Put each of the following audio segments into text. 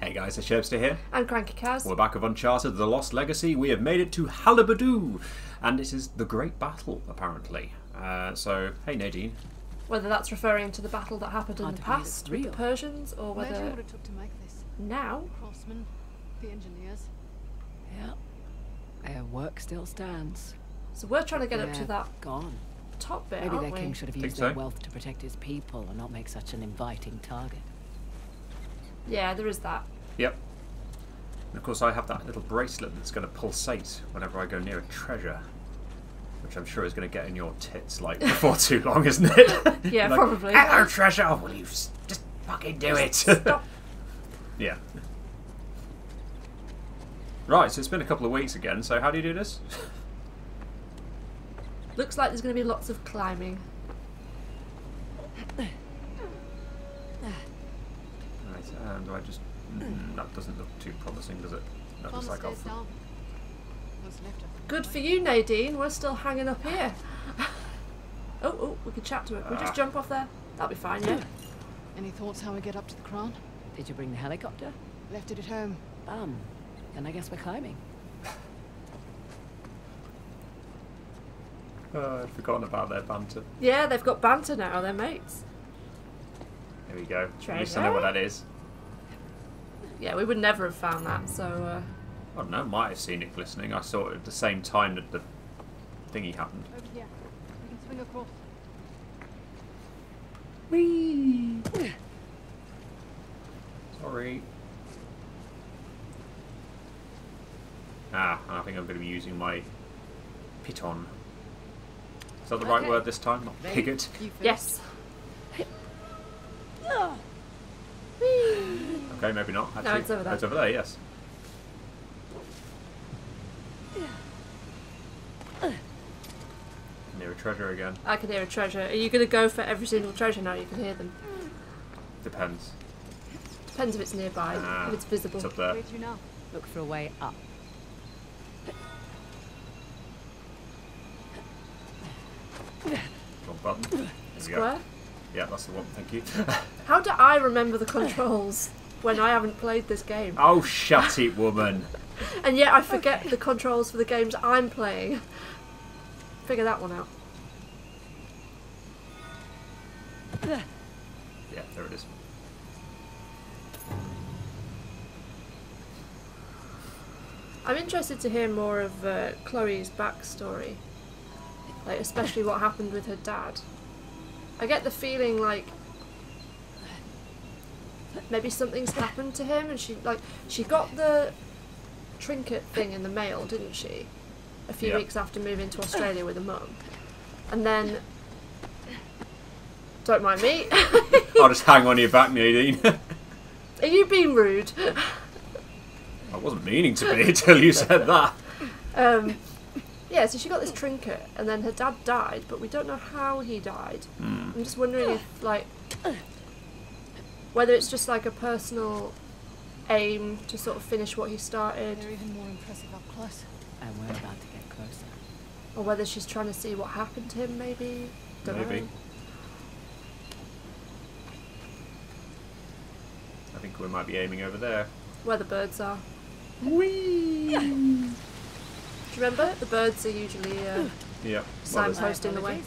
Hey guys, thesherbster here. And crankycaz. We're back with Uncharted Lost Legacy. We have made it to Halibadoo, and it is the great battle, apparently. So, hey Nadine. Whether that's referring to the battle that happened in the past with the Persians, or whether imagine what it took to make this. Now. The craftsmen, the engineers. Yeah, their work still stands. So we're trying to get up to that gone. top bit, Maybe aren't their we? king should have used their wealth to protect his people and not make such an inviting target. Yeah, there is that. Yep. And of course I have that little bracelet that's going to pulsate whenever I go near a treasure. Which I'm sure is going to get in your tits, like, before too long, isn't it? Yeah, like, probably. Hello, treasure! Oh, will you just fucking do it? Stop. Yeah. Right, so it's been a couple of weeks again, so how do you do this? Looks like there's going to be lots of climbing. Right, and do I just... that doesn't look too promising, does it? That looks like I've... down. What's left of them. Good for you, Nadine. We're still hanging up here. Oh, we can chat to it. Can we just jump off there? That'll be fine, yeah? Any thoughts how we get up to the crown? Did you bring the helicopter? Left it at home. Then I guess we're climbing. I'd forgotten about their banter. Yeah, they've got banter now. They're mates. There we go. Treasure. At least I know what that is. Yeah, we would never have found that, so... I don't know, might have seen it glistening. I saw it at the same time that the thingy happened. Over here. We can swing across. Whee! Sorry. I think I'm going to be using my piton. Is that the right word this time? Not pigot? Yes. Okay, maybe not. Actually. No, it's over there. It's over there, yes. Near a treasure again. I can hear a treasure. Are you going to go for every single treasure now? You can hear them. Depends. Depends if it's nearby, if it's visible. It's up there. Where to now? Look for a way up. Wrong button. There we go. Square? Yeah, that's the one. Thank you. How do I remember the controls when I haven't played this game? Oh, shut it, woman. And yet I forget the controls for the games I'm playing. Figure that one out. Yeah, there it is. I'm interested to hear more of Chloe's backstory. Like, especially what happened with her dad. I get the feeling like maybe something's happened to him, and she got the trinket thing in the mail, didn't she? A few weeks after moving to Australia with her mum. And then... Don't mind me. I'll just hang on your back, Nadine. Are you being rude? I wasn't meaning to be until you said that. Yeah, so she got this trinket, and then her dad died, but we don't know how he died. I'm just wondering if, like, whether it's just like a personal aim to sort of finish what he started, They're even more impressive up close. And we're about to get closer. or whether she's trying to see what happened to him, maybe. Don't Maybe. know. I think we might be aiming over there. Where the birds are. Whee! Do you remember? The birds are usually Yeah. signposting the way.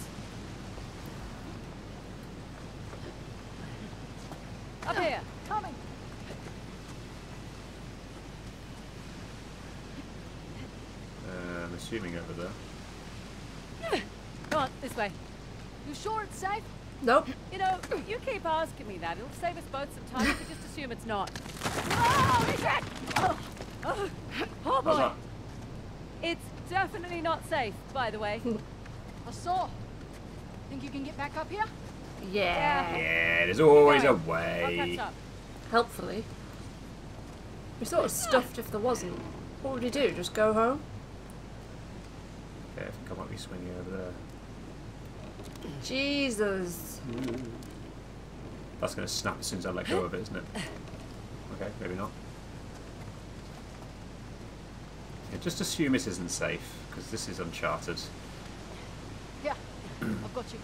Up here! Coming! I'm assuming over there. Come on, this way. You sure it's safe? Nope. You know, you keep asking me that. It'll save us both some time if we just assume it's not. Oh, it's it! Oh How's boy! that? It's definitely not safe, by the way. I saw. Think you can get back up here? Yeah. Yeah, there's always a I'll way. catch up. Helpfully. We sort of stuffed if there wasn't. What would you do? Just go home? Okay, I think I might be swinging over there. Jesus. That's going to snap as soon as I let go of it, isn't it? Okay, maybe not. Yeah, just assume it isn't safe, because this is Uncharted. Yeah, I've got you.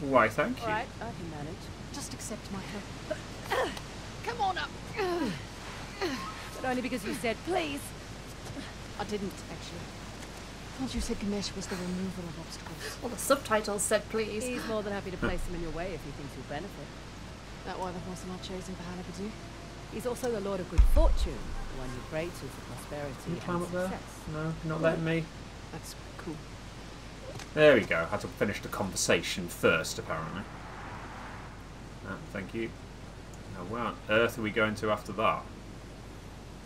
Why, thank you. Alright, I can manage. Just accept my help. Come on up. Only because you said please. I didn't, actually. Once you said Ganesh was the removal of obstacles. Well, the subtitles said please. He's more than happy to place them in your way if he thinks you'll benefit. That why the horse not chosen for Hanabadu? He's also the Lord of Good Fortune, the one you pray to for prosperity Can you climb and up there? success. No, you're not letting me. That's cool. There we go. Had to finish the conversation first, apparently. Thank you. Now, where on earth are we going to after that?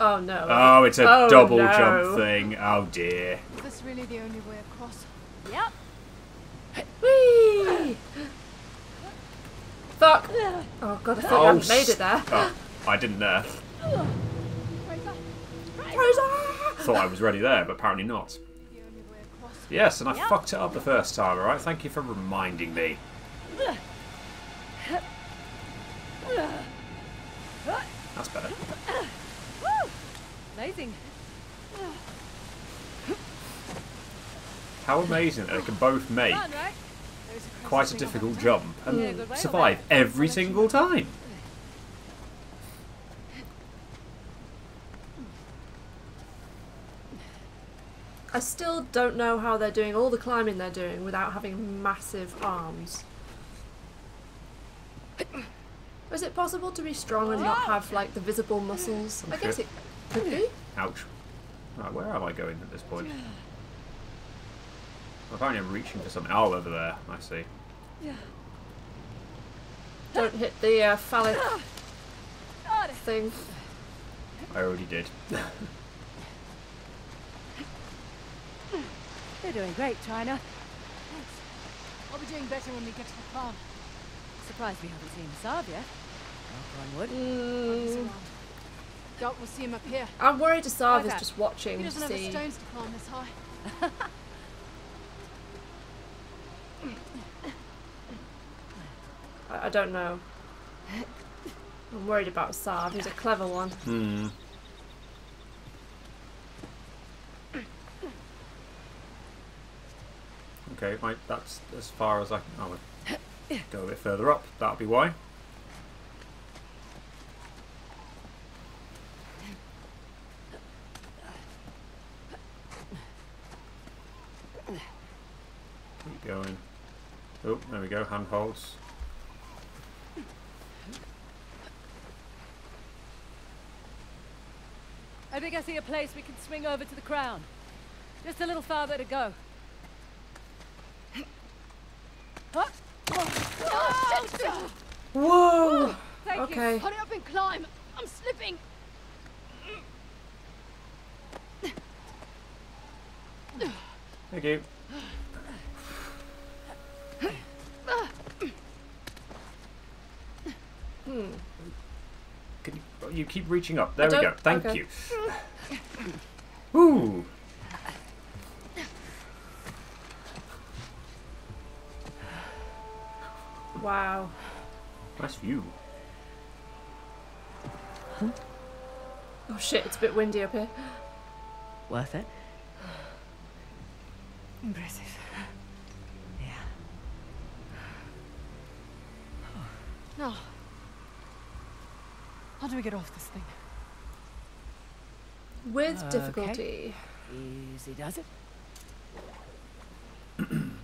Oh no. Oh, it's a Oh, double no. jump thing. Oh dear. Is this really the only way across? Yep. Whee! Fuck! Oh god, I thought you hadn't made it there. Oh, I didn't there. Fraser! Thought I was ready there, but apparently not. The only way across. Yes, and I fucked it up the first time, alright? Thank you for reminding me. That's better. Woo! Amazing. How amazing that they can both make Fun, right? quite a difficult jump and Yeah, good way, survive every single time. I still don't know how they're doing all the climbing they're doing without having massive arms. Is it possible to be strong and not have like the visible muscles? I guess it could be. Ouch. Right, where am I going at this point? Apparently I'm reaching for something. Oh, over there. I see. Don't hit the phallic thing. I already did. You're doing great, China. Thanks. I'll be doing better when we get to the farm. Surprised we haven't seen Asav yet. Knock on wood. He's around. Doubt we'll see him up here. I'm worried Asav is that? just watching He to doesn't have the see. stones to climb this high. I don't know. I'm worried about Asav. He's a clever one. Hmm. Okay, right, that's as far as I can. I would go a bit further up. That'll be why. Keep going. Oh, there we go. Handholds. I think I see a place we can swing over to the crown. Just a little farther to go. Huh? Oh, shit! Whoa! Thank Okay. Hurry up and climb! I'm slipping! Thank you. Can you keep reaching up? There we go. Thank okay. you. Ooh. Wow. Nice view. Oh shit, it's a bit windy up here. Worth it? Impressive. Yeah. Now, how do we get off this thing? With Okay. difficulty. Easy does it.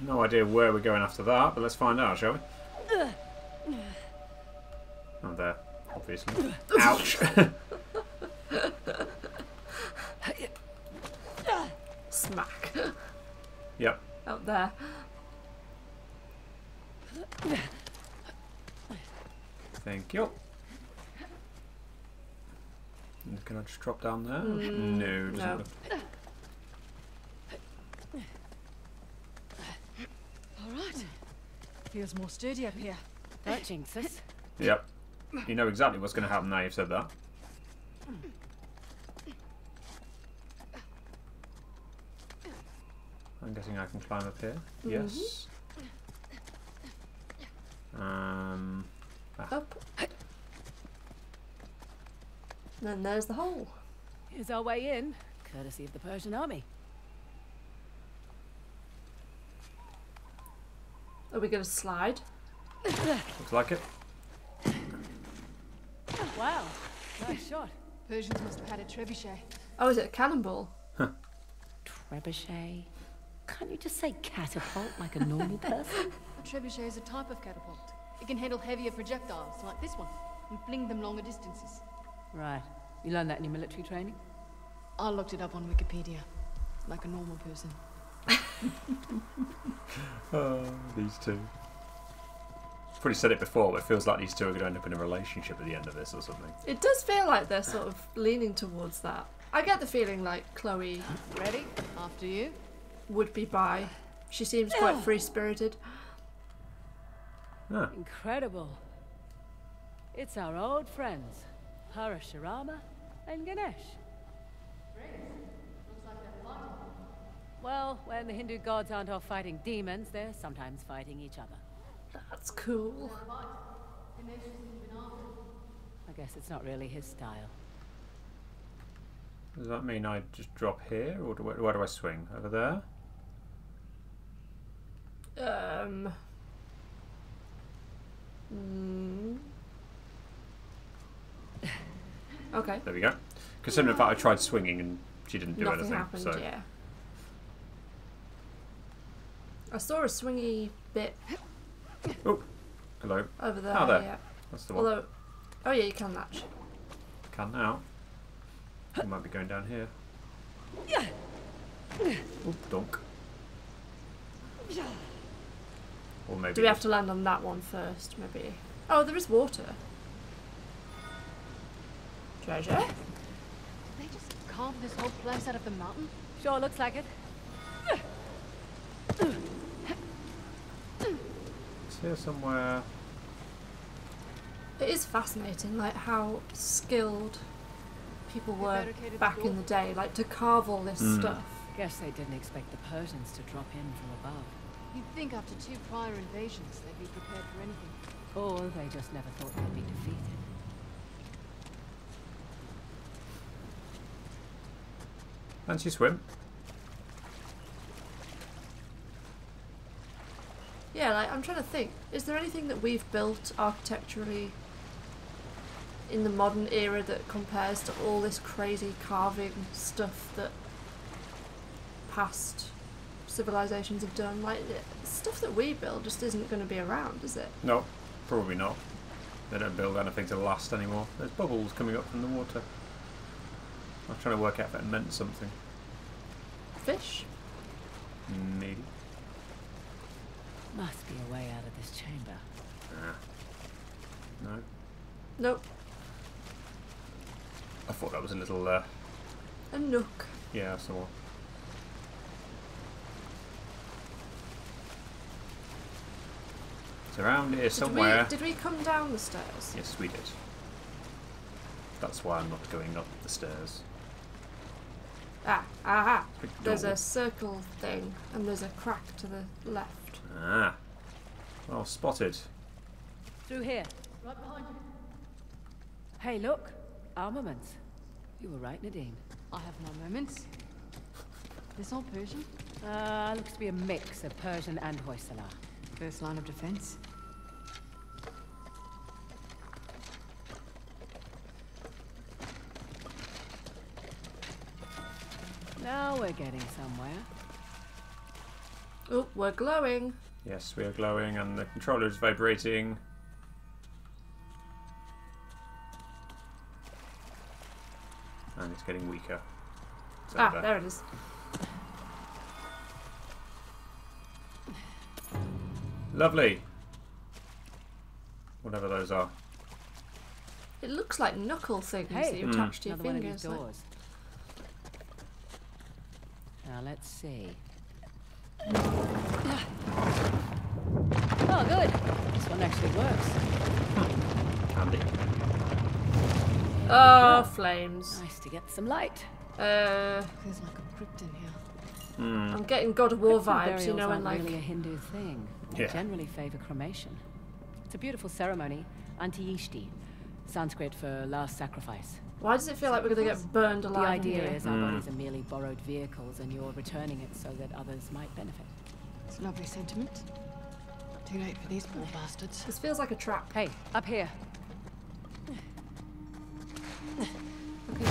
No idea where we're going after that, but let's find out, shall we? Oh, there, obviously. Ouch! Smack. Yep. Out there. Thank you. And can I just drop down there? No, doesn't no. look. Alright. Feels more sturdy up here. Don't jinx us. Yep. You know exactly what's going to happen now you've said that. I'm guessing I can climb up here. Yes. Up. And then there's the hole. Here's our way in, courtesy of the Persian army. Are we going to slide? Looks like it. Wow, nice shot. Persians must have had a trebuchet. Oh, is it a cannonball? Trebuchet? Can't you just say catapult like a normal person? A trebuchet is a type of catapult. It can handle heavier projectiles, like this one, and fling them longer distances. Right. You learned that in your military training? I looked it up on Wikipedia, like a normal person. Oh, these two. I've probably said it before, but it feels like these two are going to end up in a relationship at the end of this or something. It does feel like they're sort of leaning towards that. I get the feeling like Chloe Ready? After you. would be bi. She seems quite free-spirited. Ah, Incredible. It's our old friends, Parashurama and Ganesh. Well, when the Hindu gods aren't off fighting demons, they're sometimes fighting each other. That's cool. I guess it's not really his style. does that mean I just drop here, or where do I swing? Over there? Okay. There we go. Considering the fact I tried swinging and she didn't do Nothing anything. happened, So yeah. I saw a swingy bit oh, hello. over there, Oh, there. yeah. That's the one. Although, oh yeah, you can latch. Can now. I might be going down here. Oh, donk. Or maybe. Do we have to land on that one first, maybe? Oh, there is water. Treasure? They just carved this whole place out of the mountain? Sure looks like it. It's here somewhere. It is fascinating, like how skilled people were barricaded the back door? in the day, like to carve all this stuff. Guess they didn't expect the Persians to drop in from above. You'd think after 2 prior invasions they'd be prepared for anything. Or they just never thought they'd be defeated. Fancy swim? Yeah, like I'm trying to think. Is there anything that we've built architecturally in the modern era that compares to all this crazy carving stuff that past civilizations have done? Like, stuff that we build just isn't going to be around, is it? No, probably not. They don't build anything to last anymore. There's bubbles coming up from the water. I was trying to work out if it meant something. Fish? Maybe. Must be a way out of this chamber. Ah. No. Nope. I thought that was a little, A nook. yeah, I saw. It's around here somewhere. Did we come down the stairs? Yes, we did. That's why I'm not going up the stairs. Aha! Big There's door. a circle thing, and there's a crack to the left. Ah. Well spotted. Through here. Right behind you. Hey, look. Armaments. You were right, Nadine. I have my moments. This all Persian? Looks to be a mix of Persian and Hoysala. First line of defense. Now we're getting somewhere. Oh, we're glowing. Yes, we are glowing and the controller is vibrating. And it's getting weaker. It's over. There it is. Lovely. Whatever those are. It looks like knuckle things that Hey, you attach to your another one of these fingers. Like, doors. Now let's see. Oh, good. This one actually works. Handy. oh, flames. Nice to get some light. Feels like a crypt in here. I'm getting God of War Crypts and vibes, you burials know, and aren't like really a Hindu thing. They Yeah. generally favour cremation. It's a beautiful ceremony, Antiyishti, Sanskrit for last sacrifice. why does it feel like we're gonna get burned The alive? in idea here? is our bodies are merely borrowed vehicles and you're returning it so that others might benefit. It's a lovely sentiment. Too late for these poor bastards. This feels like a trap. Hey, up here. Okay,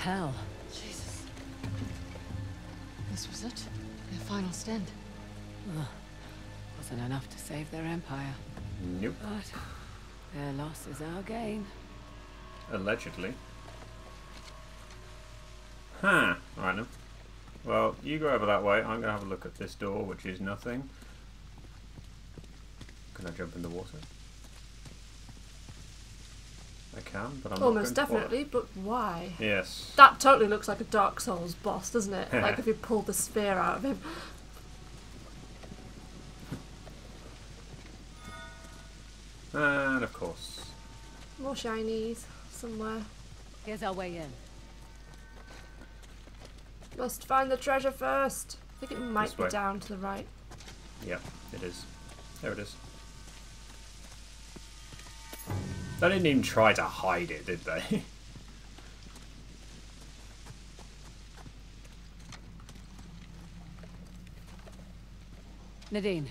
hell? Jesus. This was it? Their final stand. Ugh. Wasn't enough to save their empire. Nope. But their loss is our gain. Allegedly. Huh. Alright then. Well, you go over that way. I'm going to have a look at this door, which is nothing. Can I jump in the water? I can, but I'm Almost not going definitely, but why? Yes. That totally looks like a Dark Souls boss, doesn't it? Like if you pulled the spear out of him. And of course. More shinies somewhere. Here's our way in. Must find the treasure first. I think it might This be way. down to the right. Yep, it is. There it is. They didn't even try to hide it, did they? Nadine,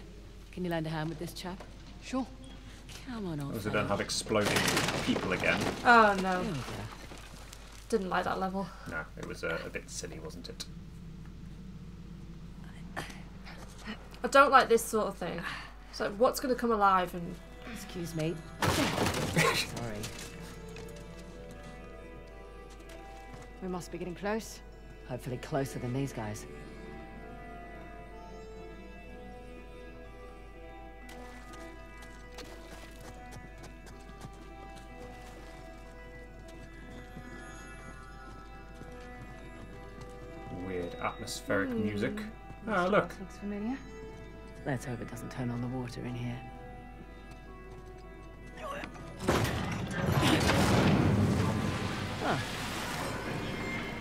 can you lend a hand with this chap? Sure. Come on, old Because they fellow. don't have exploding people again. Oh no. There we go. Didn't like that level. No, it was a bit silly, wasn't it? I don't like this sort of thing. It's like, what's going to come alive and... Excuse me. Sorry. We must be getting close. Hopefully closer than these guys. Weird atmospheric music. Oh, look. Looks familiar. Let's hope it doesn't turn on the water in here. Oh.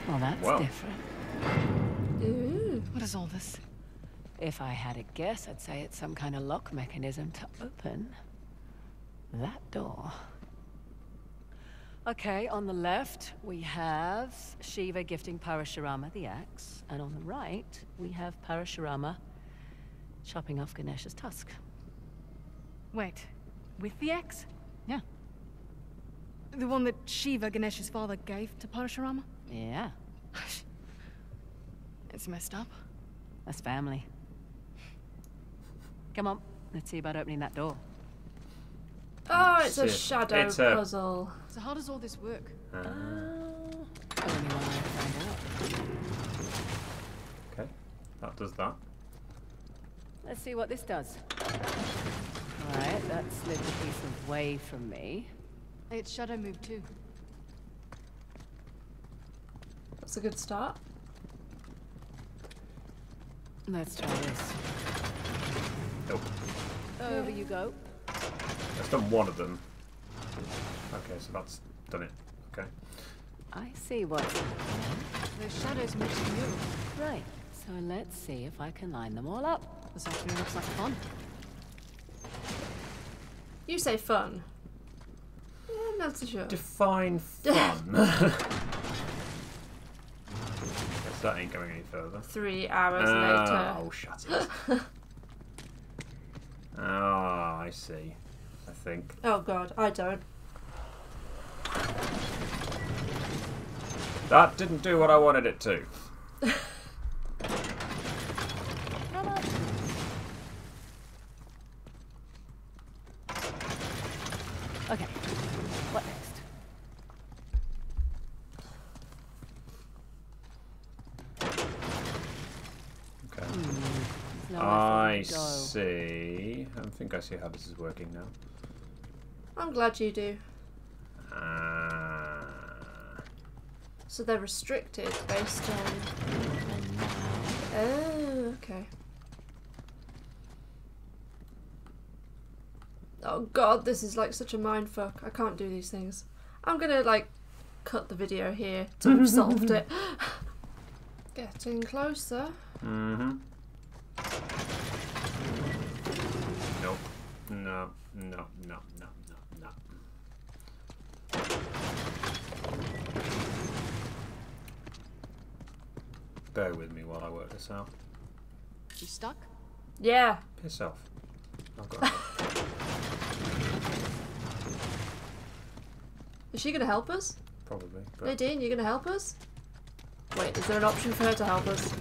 Well, that's Wow. different. Ooh. What is all this? If I had a guess, I'd say it's some kind of lock mechanism to open that door. Okay, on the left, we have Shiva gifting Parashurama the axe, and on the right, we have Parashurama chopping off Ganesh's tusk. Wait, with the axe? Yeah. The one that Shiva, Ganesh's father, gave to Parashurama? Yeah, It's messed up. that's family. Come on, let's see about opening that door. Oh, it's a Shit. shadow It's a- puzzle. So how does all this work? Only one way to find out. Okay, that does that. Let's see what this does. Alright, that slid the piece away from me. Hey, its shadow moved too. That's a good start. Let's try this. Nope. Over you go. That's done one of them. Okay, so that's done it. Okay. I see what's happening. Those shadows moved to you. Right, so let's see if I can line them all up. This actually looks like fun. You say fun. I'm not so sure. Define fun. Guess that ain't going any further. 3 hours later. Oh, shut it. Ah, I see. I think. Oh god, I don't. That didn't do what I wanted it to. Okay, what next? Okay. There's nowhere for I me to go. see. I think I see how this is working now. I'm glad you do. Ah. So they're restricted based on... Oh, okay. Oh god, this is like such a mindfuck. I can't do these things. I'm gonna like cut the video here till we've solved it. Getting closer. Mm-hmm. Nope. No, no, no, no, no, no. Bear with me while I work this out. You stuck? Yeah. Piss off. I've got it. Is she gonna help us? Probably. But Nadine, you gonna help us? Wait, is there an option for her to help us?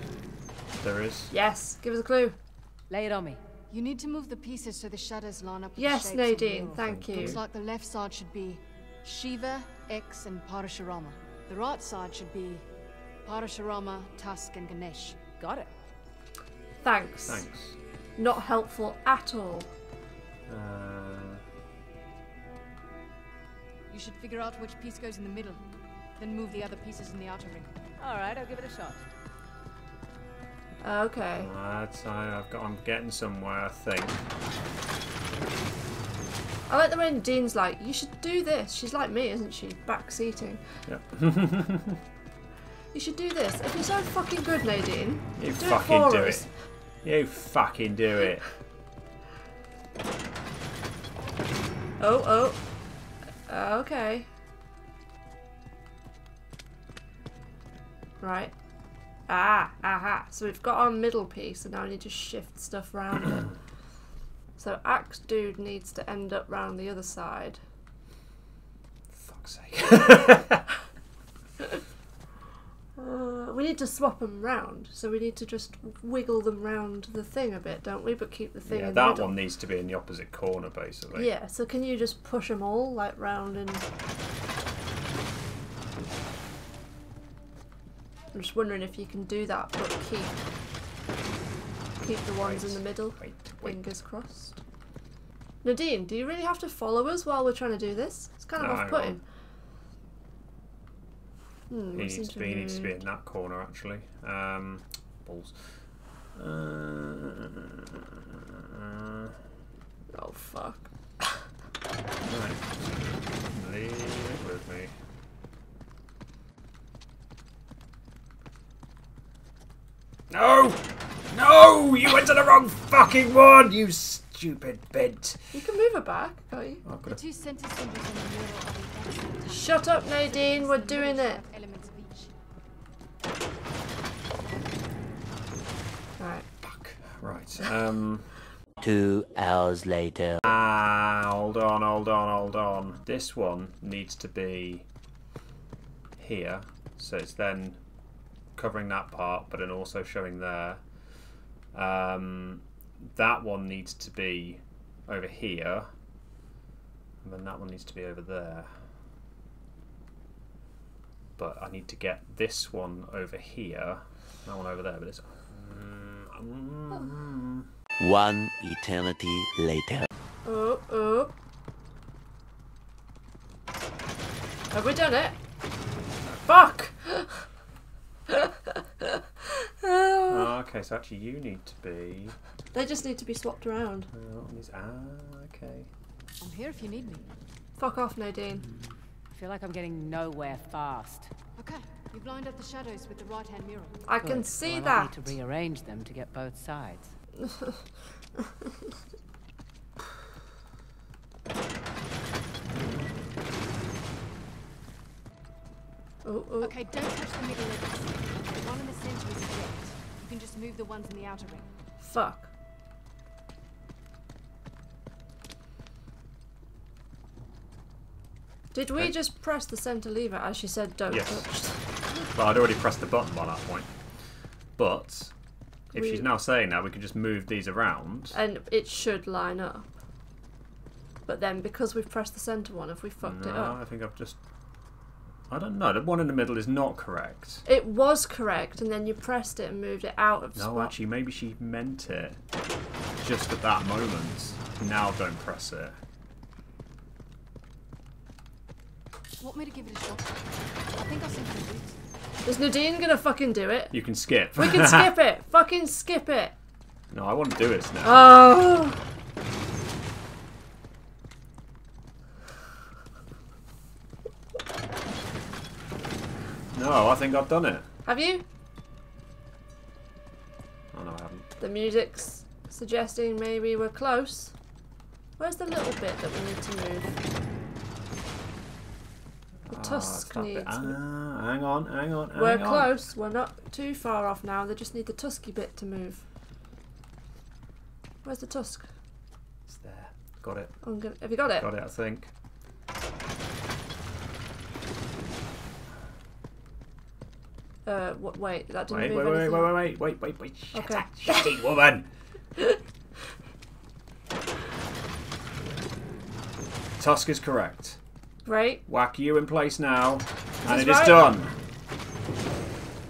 There is. Yes, give us a clue. Lay it on me. You need to move the pieces so the shadows line up with Yes, the shapes on the Nadine, mural. thank you. Looks like the left side should be Shiva, X, and Parashurama. The right side should be Parashurama, Tusk, and Ganesh. Got it. Thanks. Thanks. Not helpful at all. You should figure out which piece goes in the middle, then move the other pieces in the outer ring. All right, I'll give it a shot. Okay. I'm getting somewhere, I think. I like the way Nadine's like, you should do this. She's like me, isn't she? Backseating. Yep. You should do this. If you're so fucking good, Nadine, You do fucking it for do us. it. You fucking do it. Oh. Okay. Right. Aha. So we've got our middle piece, and now I need to shift stuff around it. So Axe Dude needs to end up round the other side. Fuck's sake. We need to swap them round, so we need to just wiggle them round the thing a bit, don't we? But keep the thing in the that middle. one needs to be in the opposite corner, basically. Yeah, so can you just push them all, like, round and... I'm just wondering if you can do that, but keep the ones in the middle. Wait. Fingers crossed. Nadine, do you really have to follow us while we're trying to do this? It's kind of No, hang off-putting. He needs to be in that corner, actually. Balls. Oh, fuck. Right. Leave it with me. No! No! You went to the wrong fucking one, you stupid bit. You can move her back, can't you? I've The got to... two center symbols on the mural are the X and Tusk. Shut up, Nadine, we're doing it. Elements of each. Right. Fuck. Right. 2 hours later. Hold on. This one needs to be here, so it's then covering that part, but then also showing there. That one needs to be over here, and then that one needs to be over there. But I need to get this one over here, that one over there, but it's... 1 eternity later. Oh. Have we done it? Fuck! Oh, okay, so actually you need to be... They just need to be swapped around. Okay. I'm here if you need me. Fuck off, Nadine. I feel like I'm getting nowhere fast. Okay, you've lined up the shadows with the right-hand mural. I can Good. see Well, I that. need to rearrange them to get both sides. Oh. Okay, don't touch the middle edges. The one in the center is correct. You can just move the ones in the outer ring. Fuck. Did we just press the centre lever as she said don't Yes. touch? Well, I'd already pressed the button by that point. But if We- she's now saying that, we can just move these around. And it should line up. But then because we've pressed the centre one, have we fucked it No, up? I think I've just... I don't know. The one in the middle is not correct. It was correct, and then you pressed it and moved it out of No, swap. actually, maybe she meant it just at that moment. Now don't press it. Want me to give it a shot? I think I'll send you the boots. Is Nadine gonna fucking do it? You can skip. We can skip it! Fucking skip it! No, I want to do this now. Oh! No, I think I've done it. Have you? Oh, no, I haven't. The music's suggesting maybe we're close. Where's the little bit that we need to move? The tusk it's that bit. needs... Hang on. We're close. We're not too far off now. They just need the tusky bit to move. Where's the tusk? It's there. Got it. Have you got it? Got it, I think. Wait, that didn't Wait, move wait, wait, anything. wait. Shut Okay. up, shitty woman. Tusk is correct. Right. Whack you in place now, and this it is right? done.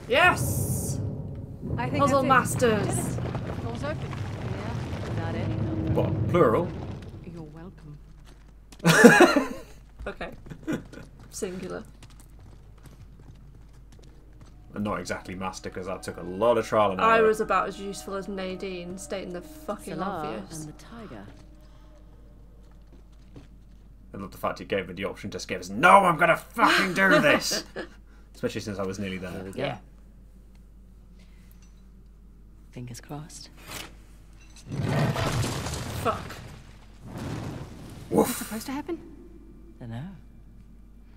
Yes! I think Puzzle that's it. masters. Door's open. Yeah, without any help. What? Plural? You're welcome. Okay. Singular. And not exactly master, because that took a lot of trial and error. I was about as useful as Nadine, stating the fucking Salar obvious. and the tiger. I love the fact it gave me the option to skip. No, I'm gonna fucking do this. Especially since I was nearly there. Here we go. Yeah. Fingers crossed. Fuck. What's supposed to happen? Dunno.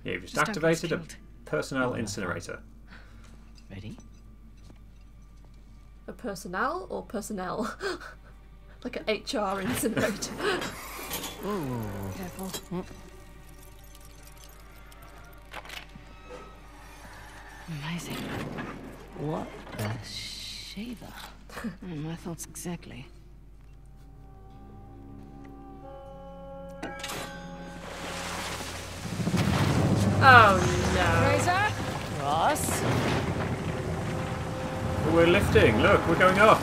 Yeah, you've just Just don't get activated a killed. personnel incinerator. Ready? A personnel or personnel? Like an HR incinerator. Ooh. Careful. Amazing. What the shaver? My thoughts exactly. Oh no. Razor? Ross? Oh, we're lifting. Look, we're going up.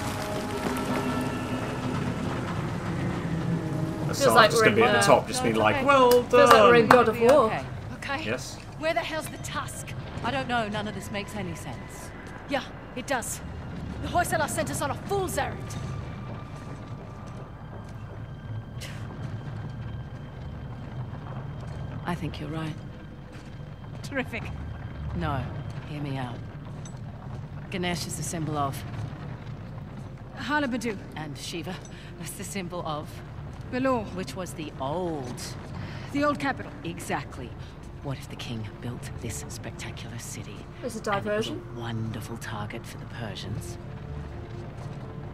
Asav's like just we're going to be in at the the- top, just being like, well done. Feels like we're in God of War. Okay. Okay. Yes. Where the hell's the tusk? I don't know. None of this makes any sense. Yeah, it does. The Hoysala sent us on a fool's errand. I think you're right. Terrific. No, hear me out. Ganesh is the symbol of, Halabadu. and Shiva was the symbol of, Below. which was the old. The old capital. Exactly. What if the king built this spectacular city? It's a and it was diversion. a wonderful target for the Persians.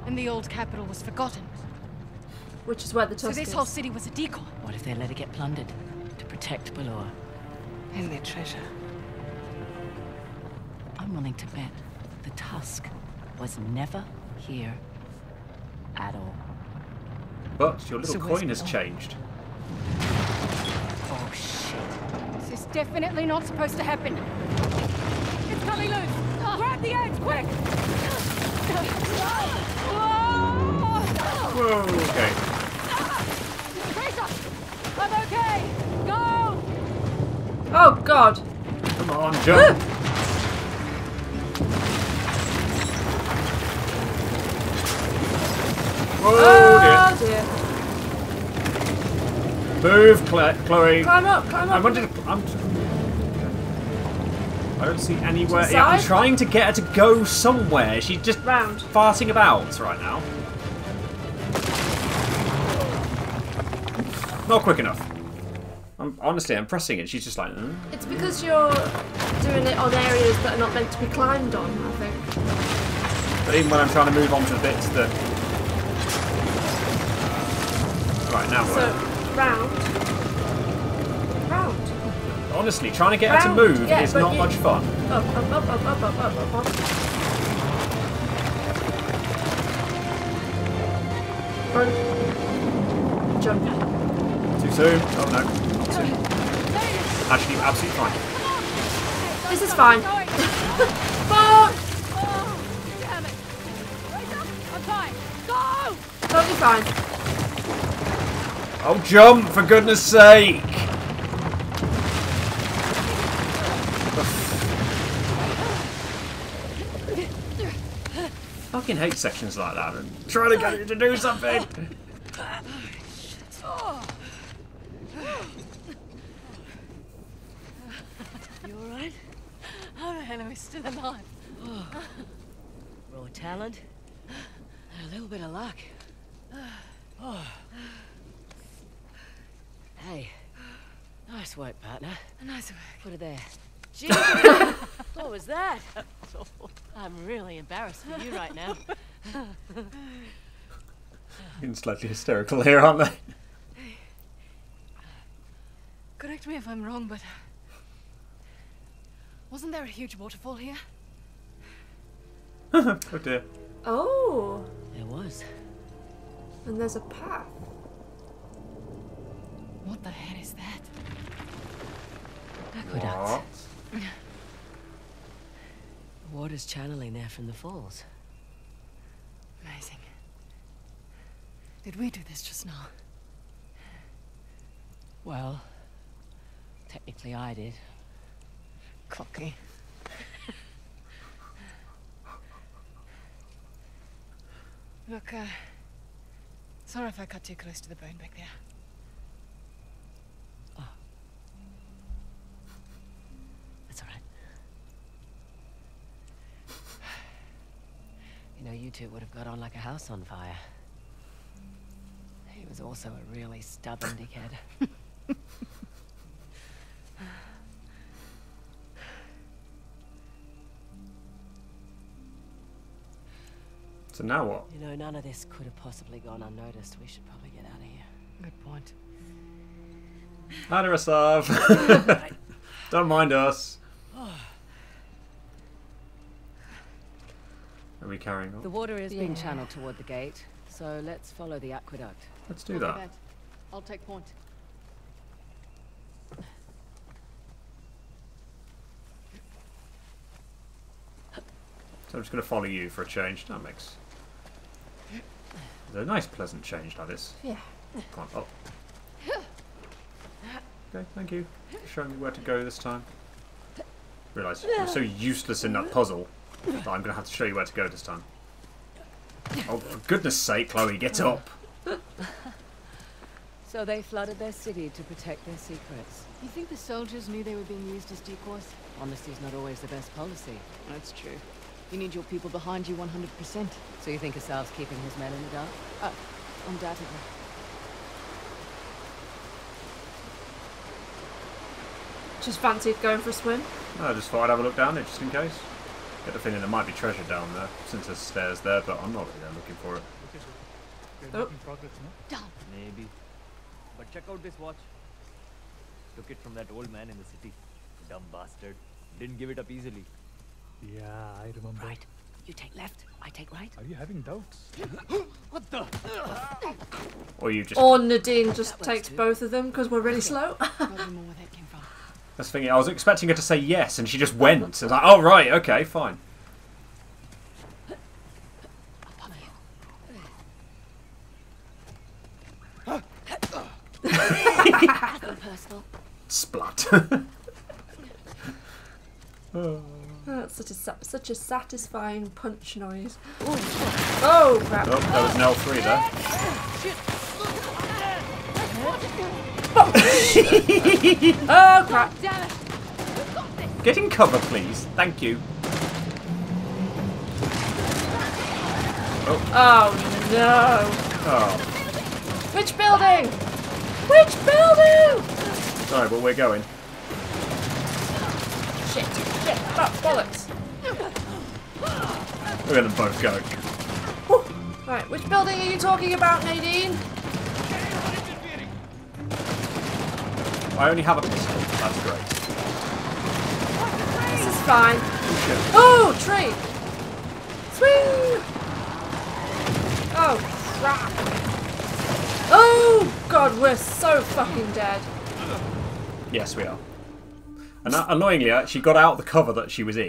And the old capital was forgotten. Which is where the So tusk this is. whole city was a decoy. What if they let it get plundered to protect Balor? And their treasure. I'm willing to bet the tusk was never here at all. But your little So where's coin has Balor? changed. Oh shit. This is definitely not supposed to happen. It's coming loose! Grab the edge, quick! Whoa, okay. Razor! I'm okay! Go! Oh god. Come on, jump. Oh dear. dear. Move, Chloe. Climb up, climb I up. wanted to. I don't see anywhere. To the Yeah, I'm side? trying to get her to go somewhere. She's just Round. farting about right now. Not quick enough. Honestly, I'm pressing it. She's just like. It's because you're doing it on areas that are not meant to be climbed on, I think. But even when I'm trying to move on to the bits that. Right now, So, round. Round. honestly, trying to get her to Round, move yeah, is but not you- much fun. Up, up, up, up, up, up, up, up, up. Run. Jump. Too soon. Oh no. Not soon. Actually, absolutely fine. This is fine. Going! Fuck! Oh, damn it! Razor, I'm fine! Go! Totally fine. Oh, jump, for goodness sake! Fucking hate sections like that and trying to get you to do something. You alright? How the hell are we still alive? Raw talent and a little bit of luck. Hey, nice work, partner. Nice work. Put it there. Gee, what was that? I'm really embarrassed for you right now. Getting slightly hysterical here, aren't they? Correct me if I'm wrong, but wasn't there a huge waterfall here? Oh dear. Oh, There was. and there's a path. What the hell is that? Aqueduct. What? Water's channeling there from the falls. Amazing. Did we do this just now? Well, technically I did. Cocky. Look, sorry if I cut too close to the bone back there. That's all right. You know, you two would have got on like a house on fire. He was also a really stubborn dickhead. So now what? You know, none of this could have possibly gone unnoticed. We should probably get out of here. Good point. Hi there, Asav. Don't mind us. Are we carrying on? The water is being channeled toward the gate, so let's follow the aqueduct. Let's do that. Bet. I'll take point. So I'm just going to follow you for a change. That makes... It's a nice, pleasant change, that is. Yeah. Come on, up. Okay, thank you for showing me where to go this time. Realise you're so useless in that puzzle that I'm going to have to show you where to go this time. Oh, for goodness sake, Chloe, get up! So they flooded their city to protect their secrets. You think the soldiers knew they were being used as decoys? Honesty's not always the best policy. That's true. You need your people behind you 100%. So you think Asav's keeping his men in the dark? Oh, undoubtedly. Just fancied going for a swim. No, I just thought I'd have a look down there just in case. Get the feeling there might be treasure down there, since there's stairs there, but I'm not really looking for it. Oh. Done. Maybe. But check out this watch. Took it from that old man in the city. Dumb bastard. Didn't give it up easily. Yeah, I remember. Right. You take left, I take right. Are you having doubts? What the? Or you just... Or Nadine just takes both of them because we're really slow. Probably more where that came from. That's the thing, I was expecting her to say yes, and she just went. I was like, oh right, okay, fine. Personal. Splat. That's such a satisfying punch noise. Oh crap! Oh, there was an L3 there. Oh crap! Get in cover, please. Thank you. Oh no! Oh, Which building? Which building? sorry, but we're going. Shit! Shit! Oh, bollocks! We're gonna both go. Whew. Right, which building are you talking about, Nadine? I only have a pistol. That's great. This is fine. Oh, tree! Swing! Oh, crap! Oh, God, we're so fucking dead. Yes, we are. And annoyingly, she got out the cover that she was in.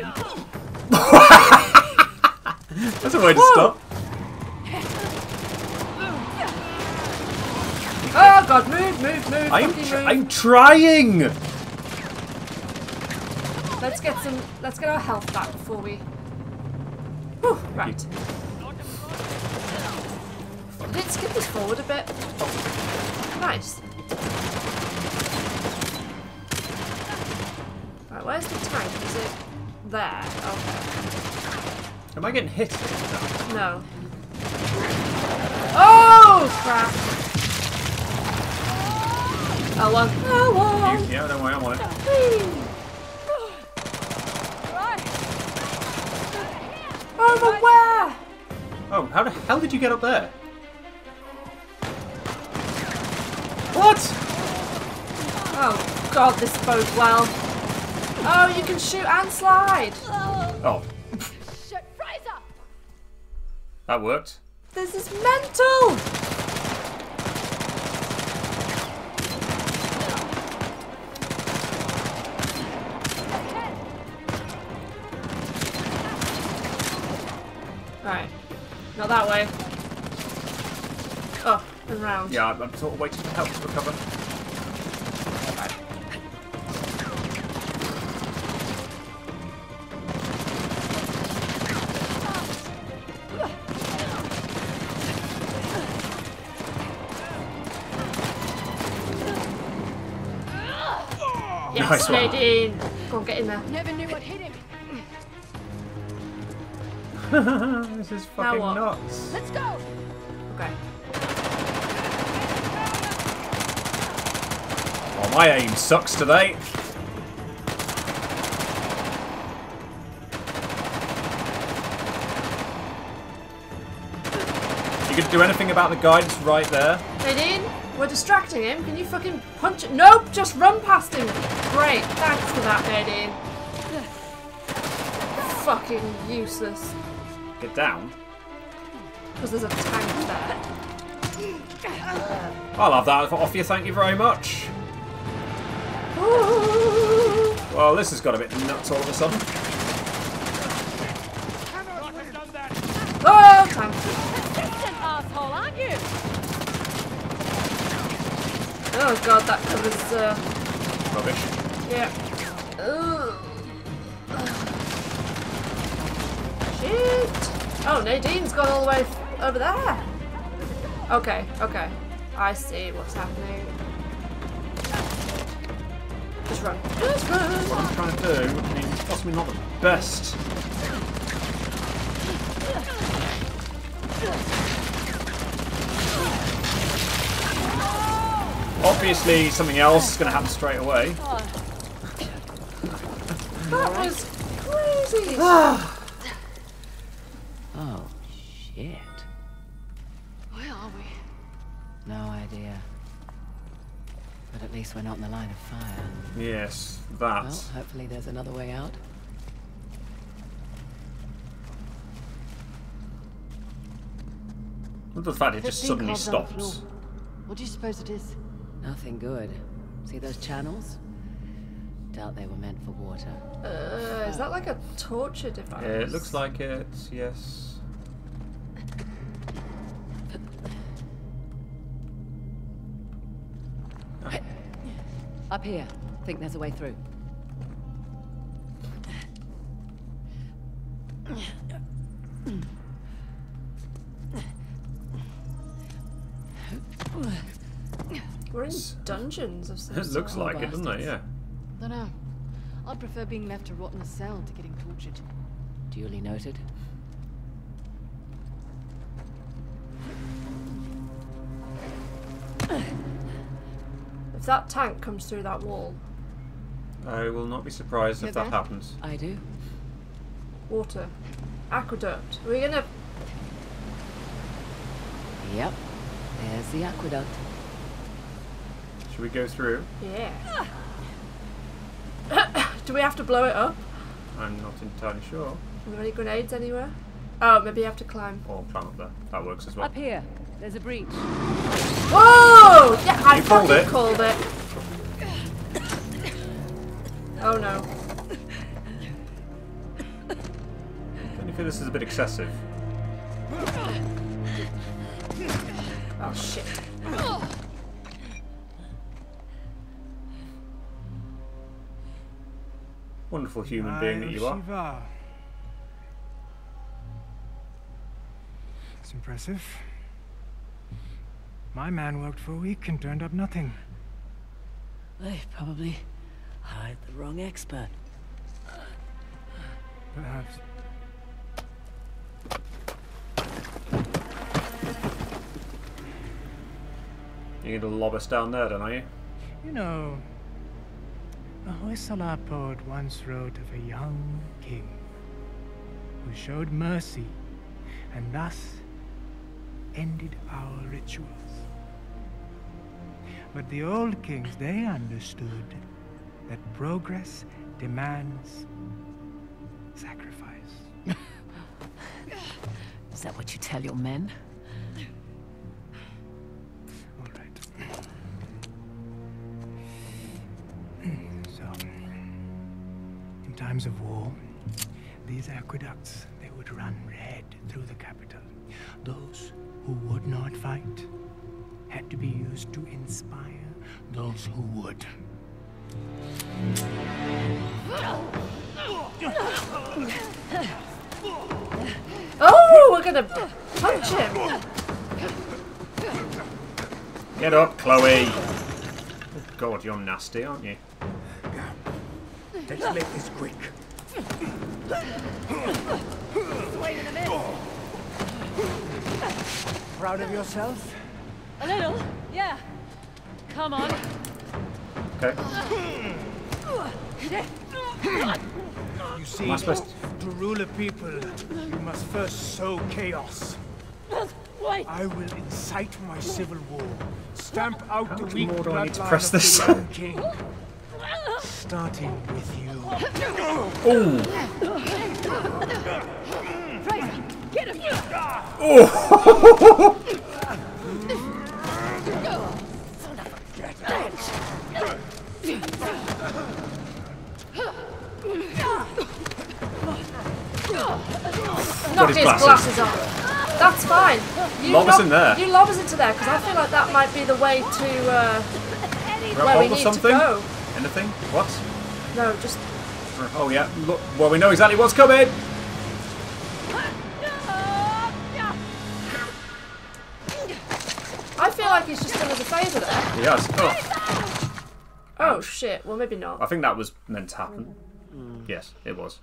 That's a way to stop. Oh, God, move, move, move. I'm trying! Let's get our health back before we... Whew, right. Did it skip us forward a bit? Nice. Right, where's the tank? Is it there? Okay. Am I getting hit? No. Oh, crap. L1. L1. Yeah, don't worry, I'm on it. Over where? Oh, how the hell did you get up there? What? Oh, God, this bodes well. Oh, you can shoot and slide. Oh. Shit, Fraser! That worked. This is mental! Right. Not that way. Up and round. Yeah, I'm sort of waiting for help to recover. Yes, Nice one. Nadine! Go on, get in there. Never knew what hit him. This is fucking what? nuts. Let's go. Okay. Oh, my aim sucks today. You could do anything about the guidance right there. Nadine, we're distracting him. Can you fucking punch it? Nope, just run past him. Great, thanks for that, Nadine. Fucking useless. Get down. Because there's a tank there. I'll have that off you, thank you very much. Ooh. Well, this has got a bit nuts all of a sudden. Oh, tank. Persistent asshole, aren't you? Oh god, that covers, Rubbish. yeah. Ugh. Shit. Oh, Nadine's gone all the way over there. Okay, okay. I see what's happening. Just run. Just run. What I'm trying to do, I mean, it's possibly not the best. Obviously, something else is going to happen straight away. That was crazy. Oh, shit. Where are we? No idea. But at least we're not in the line of fire. Yes, that. Well, hopefully there's another way out. Look at the fact it just suddenly Carved on the floor. stops. What do you suppose it is? Nothing good. See those channels? Doubt they were meant for water. Is that like a torture device? It looks like it, yes. Up here. Think there's a way through. We're in dungeons of some It looks sort. like it, doesn't it? Yeah. Dunno. I'd prefer being left to rot in a cell to getting tortured. Duly noted. If that tank comes through that wall, I will not be surprised if Hear that that? happens. I do. water, aqueduct. Are we gonna? Yep. There's the aqueduct. Should we go through? Yeah. Do we have to blow it up? I'm not entirely sure. Are there any grenades anywhere? Oh, maybe you have to climb. Or climb up there. That works as well. Up here, there's a breach. Whoa! Yeah, I You called fucking it. called it. Oh no. Don't you feel this is a bit excessive? Oh shit. Wonderful human being that you are. Shiva. It's impressive. My man worked for a week and turned up nothing. They probably hired the wrong expert. Perhaps. You're going to lob us down there, then, are you? You know, a Hoysala poet once wrote of a young king who showed mercy and thus ended our rituals. But the old kings, they understood that progress demands sacrifice. that what you tell your men? All right. So, in times of war, these aqueducts, they would run red through the capital. Those who would not fight had to be used to inspire those who would. Oh, we're gonna punch him. Get up, Chloe. Oh God, you're nasty, aren't you? Let's make this quick. Wait a minute. Proud of yourself? A little, yeah. Come on. Okay. You see, Am I supposed to rule a people, you must first sow chaos. Wait. I will incite my civil war. Stamp out How the much weak more do I need to bloodline press of this? the young king. Starting with you. Oh! Get him. Oh! Knock his his glasses. glasses off. That's fine. You Lob us in there. You lob us into there, because I feel like that might be the way to Grab where we hold of need something? to go. Anything? What? No, just Oh yeah. Look. Well, we know exactly what's coming. I feel like he's just done us a favour there. Yes. Oh. Oh shit. Well, maybe not. I think that was meant to happen. Yes, it was.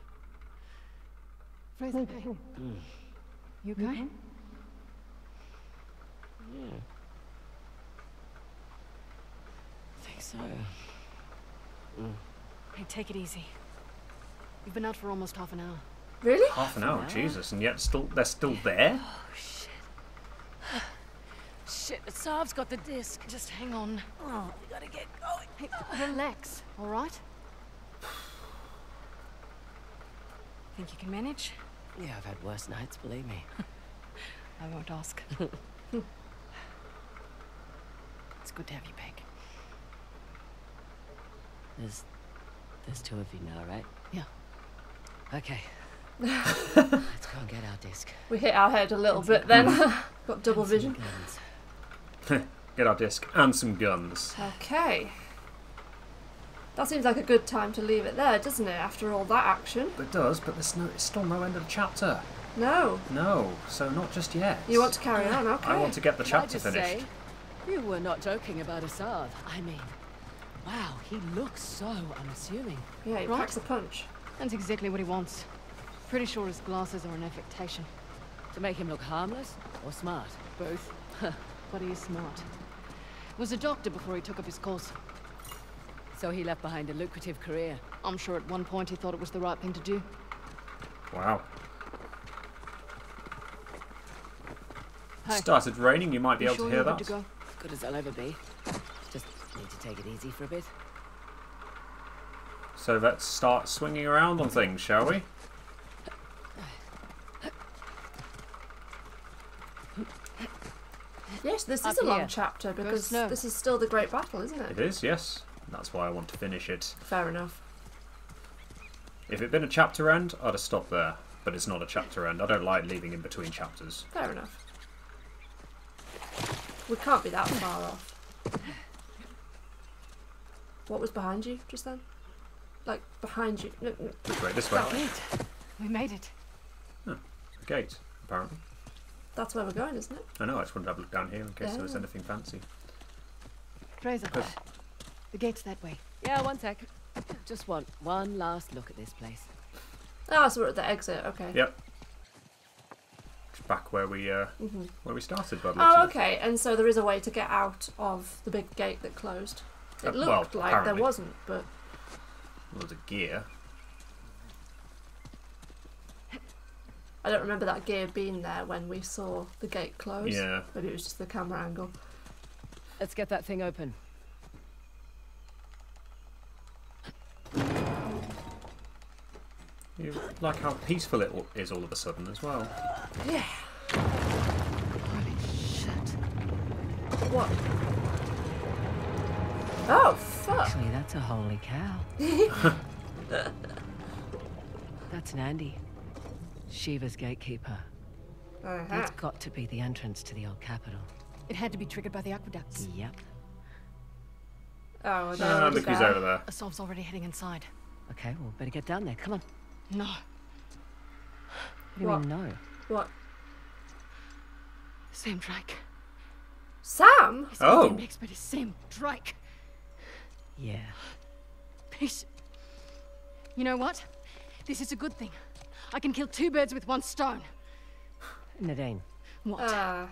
Fraser, you okay? Yeah. I think so. Hey, take it easy. You've been out for almost half an hour. Really? Half an hour, Jesus, and yet they're still there. Oh, shit. Shit, Asav's got the disc. Just hang on. Oh, we gotta get going. Hey, relax, all right? Think you can manage? Yeah, I've had worse nights, believe me. I won't ask. It's good to have you back. There's two of you now, right? Yeah. Okay. Let's go and get our disc. We hit our head a little bit then. Got double vision. Get our disc and some guns. Okay. That seems like a good time to leave it there, doesn't it, after all that action? It does, but it's still no end of the chapter. No. No, so not just yet. You want to carry on, okay. I want to get the Can I chapter just finished. say, you were not joking about Asav. I mean, wow, he looks so unassuming. Yeah, he Right. packs a punch. That's exactly what he wants. Pretty sure his glasses are an affectation. To make him look harmless or smart? Both. But he is smart. Was a doctor before he took up his course. So he left behind a lucrative career. I'm sure at one point he thought it was the right thing to do. Wow. Hey. Started raining, you might be You able sure to hear you're that. good to go? As good as I'll ever be. Just need to take it easy for a bit. So let's start swinging around on things, shall we? Yes, this Up is a long here. chapter because slow. this is still the great battle, isn't it? It is, yes. That's why I want to finish it. Fair enough. If it'd been a chapter end, I'd have stopped there. But it's not a chapter end. I don't like leaving in between chapters. Fair enough. We can't be that far off. What was behind you just then? Like, behind you? No, no. Which way? This way. That way. We made it. A gate, apparently. That's where we're going, isn't it? I know, I just wanted to have a look down here in case Yeah. there was anything fancy. Fraser, Good. the gate's that way. Yeah, one sec. Just want one last look at this place. Ah, so we're at the exit, okay. Yep. It's back where we started, by the looks Oh, of it. okay, and so there is a way to get out of the big gate that closed. It Well, looked like apparently. there wasn't, but... Loads of gear. I don't remember that gear being there when we saw the gate close. Yeah. Maybe it was just the camera angle. Let's get that thing open. You like how peaceful it is all of a sudden as well. Yeah. What? Oh, fuck. Actually, that's a holy cow. That's an Andy. Shiva's gatekeeper. That's got to be the entrance to the old capital. It had to be triggered by the aqueducts. Yep. Oh, look who's over there. Asav's already heading inside. Okay, well, better get down there. Come on. No. What do you What? mean, no? What? Same Drake. Sam? His Oh. name makes, but his same Drake. Yeah. Peace. You know what? This is a good thing. I can kill 2 birds with 1 stone. Nadine. What?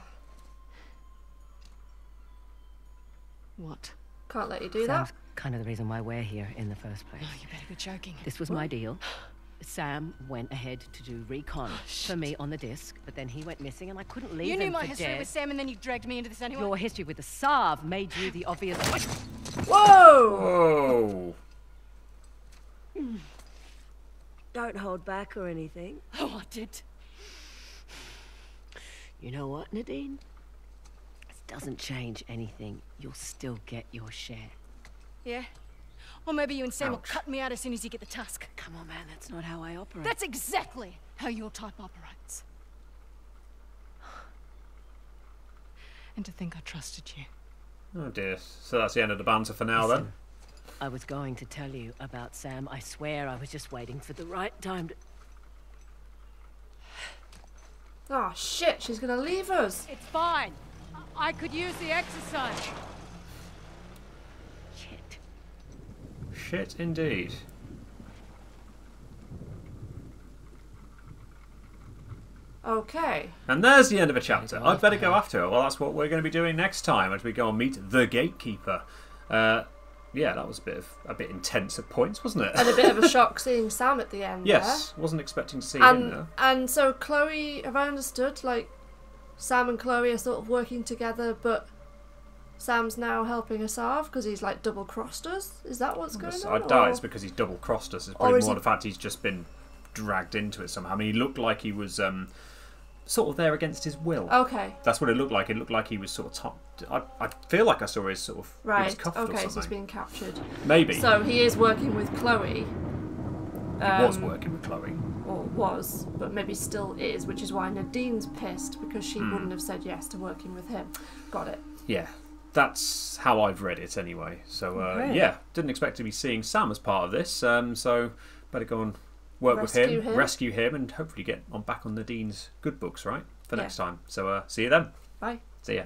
What? Can't let you do Sam's that. kind of the reason why we're here in the first place. Oh, you better be joking. This was my deal. Sam went ahead to do recon for me on the disc, but then he went missing and I couldn't leave You him knew my for history dead. with Sam and then you dragged me into this anyway? Your history with the Asav made you the obvious... Whoa! Whoa! Don't hold back or anything. Oh, I did. You know what, Nadine? It doesn't change anything. You'll still get your share. Yeah? Or maybe you and Sam will Ouch. cut me out as soon as you get the tusk. Come on, man, that's not how I operate. That's exactly how your type operates. And to think I trusted you. Oh dear. So that's the end of the banter for now then. I was going to tell you about Sam. I swear I was just waiting for the right time to... Oh shit, she's gonna leave us. It's fine. I could use the exercise. Shit. Shit indeed. Okay. And there's the end of a chapter. I'd better go after her. Well, that's what we're going to be doing next time as we go and meet the gatekeeper. Yeah, that was a bit intense at points, wasn't it? And a bit of a shock seeing Sam at the end. Yes, wasn't expecting to see him there. And so Chloe, have I understood? Like, Sam and Chloe are sort of working together, but Sam's now helping Asav because he's like double crossed us. Is that what's going I on? doubt it's because he's double crossed us. It's Or probably is more he- the fact he's just been dragged into it somehow. I mean, he looked like he was sort of there against his will. Okay. That's what it looked like. It looked like he was sort of I feel like I saw his sort of he was Right. cuffed or Okay, so something. he's being captured. Maybe So he is working with Chloe. he was working with Chloe. Or was, but maybe still is, which is why Nadine's pissed because she Hmm. wouldn't have said yes to working with him. Got it. Yeah, that's how I've read it anyway. So Okay. yeah, didn't expect to be seeing Sam as part of this. So better go and work Rescue with him, him. rescue him, and hopefully get on back on Nadine's good books, right, for Yeah. next time. So see you then. Bye. See ya.